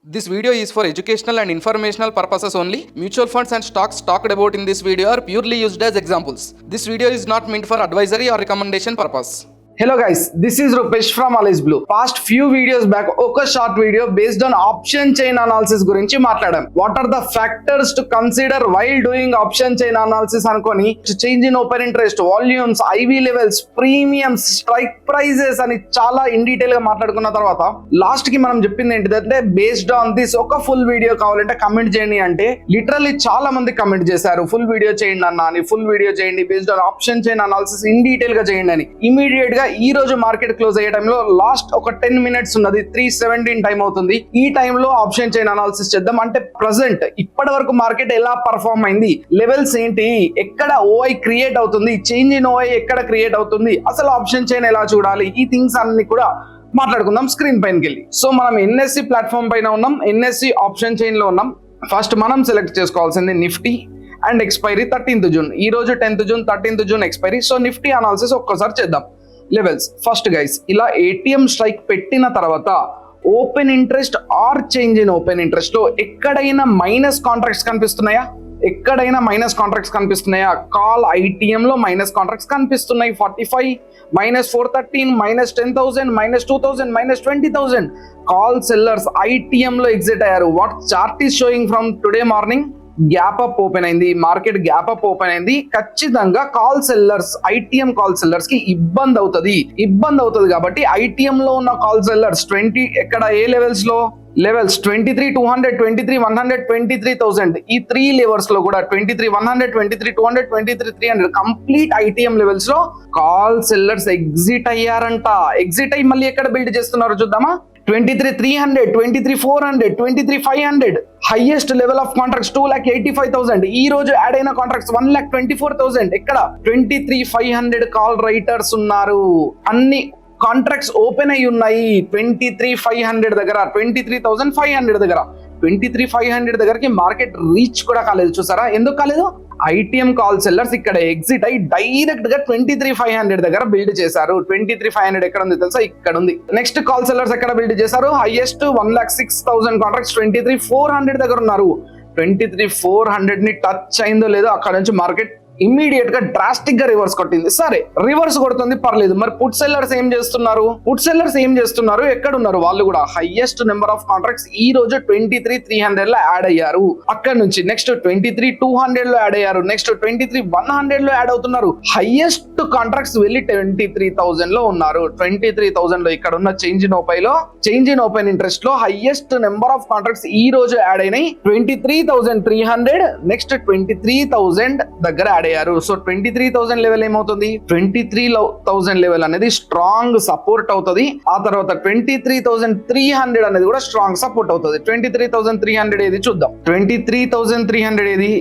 This video is for educational and informational purposes only. Mutual funds and stocks talked about in this video are purely used as examples. This video is not meant for advisory or recommendation purpose. Hello guys, this is Rupesh from Alice Blue. Past few videos back ఒక short video based on option chain analysis గురించి మాట్లాడాం. What are the factors to consider while doing option chain analysis అనుకొని change in open interest, volumes, IV levels, premiums, strike prices అని చాలా in detail గా మాట్లాడుకున్న తర్వాత last కి మనం చెప్పింది ఏంటిదంటే బేస్డ్ ఆన్ దిస్ ఒక ఫుల్ వీడియో కావాలంటే కమెంట్ చేయండి అంటే లిటరల్లీ చాలా మంది కమెంట్ చేశారు ఫుల్ వీడియో చేయండి అన్న అని, ఫుల్ వీడియో చేయండి based on option chain analysis in detail గా చేయండి అని. ఇమీడియట్ గా ఈ రోజు మార్కెట్ క్లోజ్ అయ్యే టైంలో లాస్ట్ ఒక 10 minutes ఉన్నది, 3:17 టైం అవుతుంది. ఈ టైంలో ఆప్షన్ చైన్ అనాలిసిస్ చేద్దాం. అంటే ప్రెసెంట్ ఇప్పటి వరకు మార్కెట్ ఎలా పర్ఫార్మ్ అయింది, లెవెల్స్ ఏంటి, ఎక్కడ ఓఐ క్రియేట్ అవుతుంది, చేంజ్ ఇన్ ఓఐ ఎక్కడ క్రియేట్ అవుతుంది, అసలు ఆప్షన్ చైన్ ఎలా చూడాలి, ఈ థింగ్స్ అన్ని కూడా మాట్లాడుకుందాం స్క్రీన్ పైనకి వెళ్ళి. సో మనం ఎన్ఎస్సి ప్లాట్ఫామ్ పైన ఉన్నాం, ఎన్ఎస్సి ఆప్షన్ చైన్ లో ఉన్నాం. ఫస్ట్ మనం సెలెక్ట్ చేసుకోవాల్సింది Nifty and expiry 13th June. ఈ రోజు 10th June, 13th June expiry. So Nifty analysis ఒక్కసారి చేద్దాం. లెవెల్స్ ఫస్ట్ గైస్, ఇలా ఏటీఎం స్ట్రైక్ పెట్టిన తర్వాత open interest or change in open interest లో ఎక్కడైనా మైనస్ కాంట్రాక్ట్స్ కనిపిస్తున్నాయా? ఎక్కడైనా మైనస్ కాంట్రాక్ట్స్ కనిపిస్తున్నాయా? కాల్ ఐటీఎం లో మైనస్ కాంట్రాక్ట్స్ కనిపిస్తున్నాయి. 45, -413, -10,000, -2,000, -20,000 కాల్ సెల్లర్స్ ఐటీఎం లో ఎగ్జిట్ అయ్యారు. What chart is showing from today morning? Gap up open అయింది, మార్కెట్ గ్యాప్ అప్ ఓపెన్ అయింది. ఖచ్చితంగా call sellers, ITM call sellers కి ఇబ్బంది అవుతుంది కాబట్టి ఐటీఎం లో ఉన్న కాల్ సెల్లర్స్ 20 ఎక్కడ ఏ లెవెల్స్ లో లెవెల్స్ 23,200, 23,100, 23,000 ఈ 3 లెవెల్స్ లో కూడా 23,100, 23,200, 23,300 కంప్లీట్ ఐటీఎం లెవెల్స్ లో కాల్ సెల్లర్స్ ఎగ్జిట్ అయ్యారంట. ఎగ్జిట్ అయ్యి మళ్ళీ ఎక్కడ బిల్డ్ చేస్తున్నారు చూద్దామా? 23,300, 23,400, 23,500 హైయెస్ట్ లెవెల్ ఆఫ్ కాంట్రాక్ట్స్ 2,85,000. ఈ రోజు యాడ్ అయిన కాంట్రాక్ట్స్ 1,24,000. ఎక్కడ 23,500 కాల్ రైటర్స్ ఉన్నారు. అన్ని కాంట్రాక్ట్స్ ఓపెన్ అయి ఉన్నాయి 23,500 దగ్గర, 23,500 దగ్గర. 23,500 దగ్గరకి మార్కెట్ రీచ్ కూడా కాలేదు. చూసారా ఎందుకు కాలేదు? ఐటీఎం కాల్ సెల్లర్స్ ఇక్కడ ఎగ్జిట్ అయ్యి డైరెక్ట్ గా 23,500 దగ్గర బిల్డ్ చేశారు. 23,500 ఎక్కడ ఉంది తెలుసా? ఇక్కడ ఉంది. నెక్స్ట్ కాల్ సెల్లర్స్ ఎక్కడ బిల్డ్ చేశారు? హైయెస్ట్ 1,06,000 కాంట్రాక్ట్స్ 23,400 దగ్గర ఉన్నారు. 23,400 ని టచ్ అయిందో లేదో అక్కడ నుంచి మార్కెట్ ఇమ్మీడియట్ గా డ్రాస్టిక్ గా రివర్స్ కొట్టింది. సరే రివర్స్ కొడుతుంది పర్లేదు, మరి పుట్ సెల్లర్స్ ఏం చేస్తున్నారు? ఎక్కడ ఉన్నారు వాళ్ళు కూడా? హైయెస్ట్ నెంబర్ ఆఫ్ కాంట్రాక్ట్స్ ఈ రోజు 23,300 లో యాడ్ అయ్యారు. అక్కడ నుంచి నెక్స్ట్ 23,200 లో యాడ్ అయ్యారు. నెక్స్ట్ 23,100 లో యాడ్ అవుతున్నారు. హైయెస్ట్ కాంట్రాక్ట్స్ వెళ్ళి 23,000 లో ఉన్నారు. 23,000 లో ఇక్కడ ఉన్న చేంజ్ ఇన్ ఓపెన్ ఇంట్రెస్ట్ లో హైయెస్ట్ నెంబర్ ఆఫ్ కాంట్రాక్ట్స్ ఈ రోజు యాడ్ అయినాయి 23,300. నెక్స్ట్ 23,000 దగ్గర యాడ్ అయ్యారు. సో 23,000 లెవెల్ ఏమవుతుంది? 23,000 లెవెల్ అనేది స్ట్రాంగ్ సపోర్ట్ అవుతుంది. ఆ తర్వాత 23,300 అనేది కూడా స్ట్రాంగ్ సపోర్ట్ అవుతుంది. 23,300 ఏది చూద్దాం. 23,300 ఏది?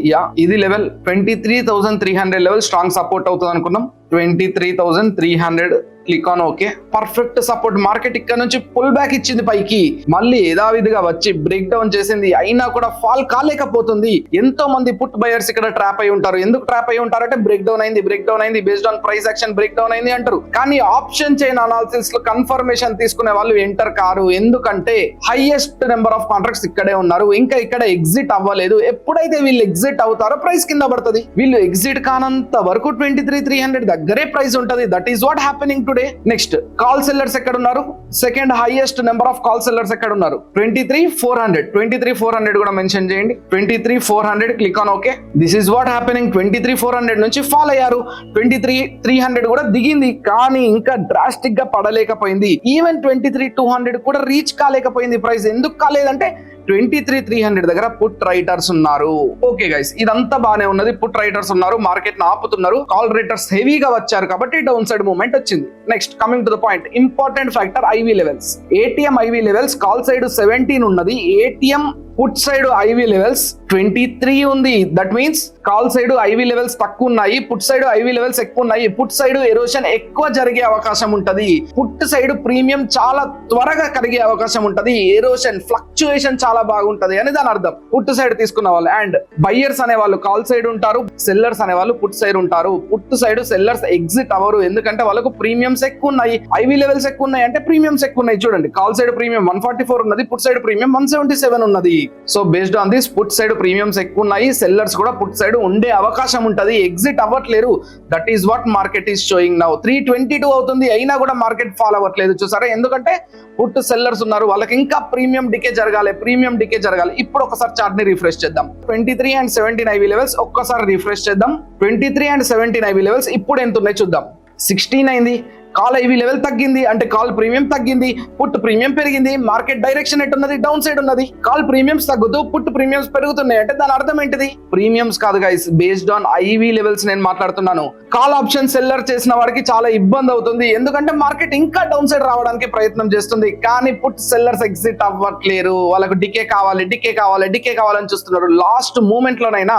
ఇది లెవెల్ 23,300 లెవెల్ స్ట్రాంగ్ సపోర్ట్ అవుతుంది అనుకున్నాం. 23,300 click on okay. Perfect support. Market ఇక్కడ నుంచి పుల్ బ్యాక్ ఇచ్చింది పైకి, మళ్ళీ యథావిధిగా వచ్చి బ్రేక్ డౌన్ చేసింది. అయినా కూడా ఫాల్ కాలేకపోతుంది. ఎంతో మంది పుట్ బయర్స్ ఇక్కడ ట్రాప్ అయి ఉంటారు. ఎందుకు ట్రాప్ అయి ఉంటారు అంటే బ్రేక్ డౌన్ అయింది based on price action break down అయింది అంటారు. కానీ ఆప్షన్ చైన్ అనాలిసిస్ లో కన్ఫర్మేషన్ తీసుకునే వాళ్ళు ఎంటర్ కారు. ఎందుకంటే హైయెస్ట్ నెంబర్ ఆఫ్ కాంట్రాక్ట్స్ ఇక్కడే ఉన్నారు, ఇంకా ఇక్కడ ఎగ్జిట్ అవ్వలేదు. ఎప్పుడైతే వీళ్ళు ఎగ్జిట్ అవుతారో ప్రైస్ కింద పడుతుంది. వీళ్ళు ఎగ్జిట్ కానంత వరకు 23,300 దగ్గరే ప్రైస్ ఉంటది. That is what happening today. Next call sellers ఎక్కడ ఉన్నారు? Second highest number of call sellers ఎక్కడ ఉన్నారు? 23,400 కూడా మెన్షన్ చేయండి. 23,400 click on okay. This is what happening. 23,400 నుంచి ఫాల్ అయ్యారు. 23,300 కూడా దిగింది, కానీ ఇంకా డ్రాస్టిక్ గా పడలేకపోయింది. ఈవెన్ 23,200 కూడా రీచ్ కాలేకపోయింది ప్రైస్. ఎందుకు కాలేదంటే 23,300 దగ్గర పుట్ రైటర్స్ ఉన్నారు. ఓకే గైస్, ఇదంతా బానే ఉన్నది. పుట్ రైటర్స్ ఉన్నారు, మార్కెట్ ని ఆపుతున్నారు. కాల్ రైటర్స్ హెవీగా వచ్చారు కాబట్టి డౌన్ సైడ్ మూవ్మెంట్ వచ్చింది. Next coming to the point, important factor IV levels. ATM IV levels call side 17 ఉన్నది, ATM put side IV levels 23 ఉంది. That means call side IV levels తక్కువ ఉన్నాయి, పుట్ సైడ్ ఐవి లెవెల్స్ ఎక్కువ ఉన్నాయి. Put side erosion ఎక్కువ జరిగే అవకాశం ఉంటది. పుట్ సైడ్ ప్రీమియం చాలా త్వరగా కరిగే అవకాశం ఉంటది. ఎరోషన్ ఫ్లక్చుయేషన్ చాలా బాగుంటది అని దాని అర్థం. పుట్ సైడ్ తీసుకున్న వాళ్ళు అండ్ బయ్యర్స్ అనే వాళ్ళు కాల్ సైడ్ ఉంటారు, సెల్లర్స్ అనే వాళ్ళు పుట్ సైడ్ ఉంటారు. పుట్ సైడ్ సెల్లర్స్ ఎగ్జిట్ అవ్వరు, ఎందుకంటే వాళ్ళకు ప్రీమియమ్స్ ఎక్కువ ఉన్నాయి, ఐవి లెవెల్స్ ఎక్కువ ఉన్నాయి, అంటే ప్రీమియమ్స్ ఎక్కువ ఉన్నాయి. చూడండి, కాల్ సైడ్ ప్రీమియం 144 ఉన్నది, పుట్ సైడ్ ప్రీమియం 177 ఉన్నది. So based on this put side premiums ఎక్కువ ఉన్నాయి, సెల్లర్స్ కూడా పుట్ సైడ్ ఉండే అవకాశం ఉంటది, ఎగ్జిట్ అవ్వట్లేరు. That is what market is showing now. 322 అవుతుంది, అయినా కూడా మార్కెట్ ఫాల్ అవ్వట్లేదు. చూసారా, ఎందుకంటే పుట్ సెల్లర్స్ ఉన్నారు, వాళ్ళకి ఇంకా ప్రీమియం డికే జరగాలి, ప్రీమియం డికే జరగాలి. ఇప్పుడు ఒకసారి చార్ట్ ని రిఫ్రెష్ చేద్దాం. 23 and 17 ఐవి లెవెల్స్ ఒక్కసారి రిఫ్రెష్ చేద్దాం. 23 and 17 ఐవి లెవెల్స్ ఇప్పుడు ఎంత ఉన్నాయి చూద్దాం. 16 అయింది. కాల్ ఐవి లెవెల్ తగ్గింది అంటే కాల్ ప్రీమియం తగ్గింది, పుట్ ప్రీమియం పెరిగింది. మార్కెట్ డైరెక్షన్ ఎట్టున్నది, డౌన్ సైడ్ ఉన్నది. కాల్ ప్రీమియమ్స్ తగ్గుతూ పుట్ ప్రీమియమ్స్ పెరుగుతున్నాయి అంటే దాని అర్థం ఏంటిది? ప్రీమియమ్స్ కాదు guys, based on IV levels నేను మాట్లాడుతున్నాను. కాల్ ఆప్షన్ సెల్లర్ చేసిన వాడికి చాలా ఇబ్బంది అవుతుంది, ఎందుకంటే మార్కెట్ ఇంకా డౌన్ సైడ్ రావడానికి ప్రయత్నం చేస్తుంది. కానీ పుట్ సెల్లర్స్ ఎగ్జిట్ అవ్వట్లేరు, వాళ్ళకు డికే కావాలి, డికే కావాలి, డికే కావాలని చూస్తున్నారు. లాస్ట్ మూమెంట్ లోనైనా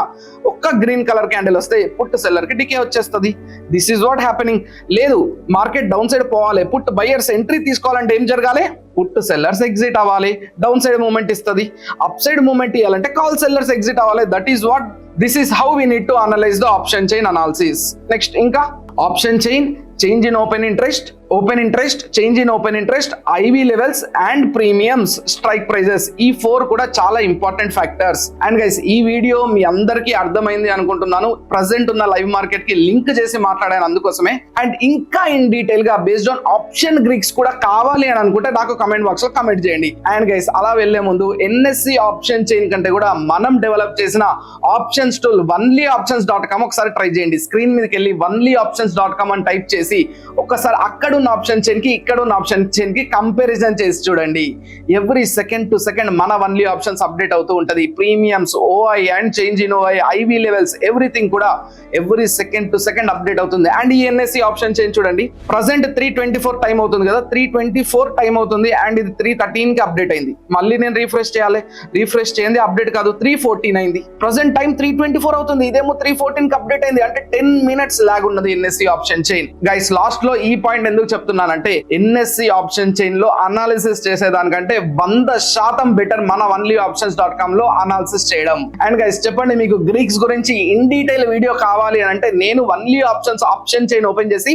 ఒక్క గ్రీన్ కలర్ క్యాండిల్ వస్తే పుట్ సెల్లర్ కి డికే వచ్చేస్తుంది. This is what happening. లేదు, మార్కెట్ డౌన్ సైడ్ పోవాలి, పుట్ బయర్స్ ఎంట్రీ తీసుకోవాలంటే ఏం జరగాలి? పుట్ సెల్లర్స్ ఎగ్జిట్ అవ్వాలి, డౌన్ సైడ్ మూమెంట్ ఇస్తుంది. అప్ సైడ్ మూమెంట్ ఇవ్వాలంటే కాల్ సెల్లర్స్ ఎగ్జిట్ అవ్వాలి. That is what, this is how we need to analyse the option chain analysis. Next ఇంకా option chain, change in open interest, change in open interest, IV levels and premiums, strike prices. ఈ 4 కూడా చాలా important factors. And guys, ఈ video మీ అందరికీ అర్థమైంది అనుకుంటున్నాను. Present ఉన్న లైవ్ మార్కెట్ కి లింక్ చేసి మాట్లాడాను అందుకోసమే. అండ్ ఇంకా ఇన్ డీటెయిల్ గా బేస్డ్ ఆన్ ఆప్షన్ గ్రీక్స్ కూడా కావాలి అని అనుకుంటే నాకు కమెంట్ బాక్స్ లో కమెంట్ చేయండి. అండ్ గైస్, అలా వెళ్లే ముందు ఎన్ఎస్సి ఆప్షన్ చైన్ కంటే కూడా మనం డెవలప్ చేసిన ఆప్షన్స్ టూల్ onlyoptions.com ఒకసారి ట్రై చేయండి. స్క్రీన్ మీదకి వెళ్ళి onlyoptions.com అని టైప్ చేసి ఒకసారి అక్కడ ఉన్న ఆప్షన్ చైన్ కి ఇక్కడ ఉన్న ఆప్షన్ చైన్ కి కంపారిజన్ చేసి చూడండి. ఎవ్రీ సెకండ్ టు సెకండ్ మన వన్లీ ఆప్షన్స్ అప్డేట్ అవుతూ ఉంటది. Premiums, OI and change in OI, IV levels, everything కూడా every second to second update అవుతుంది. అండ్ ఈ ఎన్ఎస్సి ఆప్షన్ చైన్ చూడండి, ప్రజెంట్ 324 టైం అవుతుంది కదా, 324 టైం అవుతుంది. అండ్ ఇది 313 కి అప్డేట్ అయింది. మళ్ళీ నేను రిఫ్రెష్ చేయాలి, రిఫ్రెష్ చేయండి, అప్డేట్ కాదు, 314 అయింది. ప్రజెంట్ టైం 324 అవుతుంది, ఇదేమో 314 కి అప్డేట్ అయింది. అంటే 10 minutes లాగ్ ఉన్నది NSC option chain. Guys, last లో ఈ పాయింట్ ఎందుకు చెప్తున్నానంటే, ఎన్ఎస్సి ఆప్షన్ చైన్ లో అనాలిసిస్ చేసేదానికంటే 100% బెటర్ మన onlyoptions.com లో అనాలిసిస్ చేయడం. అండ్ గైస్, చెప్పండి, మీకు గ్రీక్స్ గురించి ఇన్ డీటెయిల్ వీడియో కావాలి అని అంటే నేను only options option chain open చేసి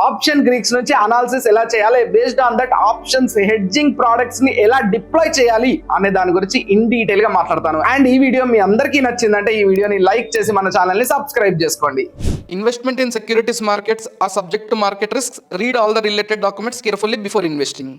ఆప్షన్ గ్రీక్స్ నుంచి అనాలిసిస్ ఎలా చేయాలి, based on that options hedging products ని ఎలా డిప్లాయ్ చేయాలి అనే దాని గురించి ఇన్ డీటెయిల్ గా మాట్లాడతాను. అండ్ ఈ వీడియో మీ అందరికీ నచ్చిందంటే ఈ వీడియోని లైక్ చేసి మన ఛానల్ ని సబ్స్క్రైబ్ చేసుకోండి. Investment in securities markets are subject to market risks. Read all the related documents carefully before investing.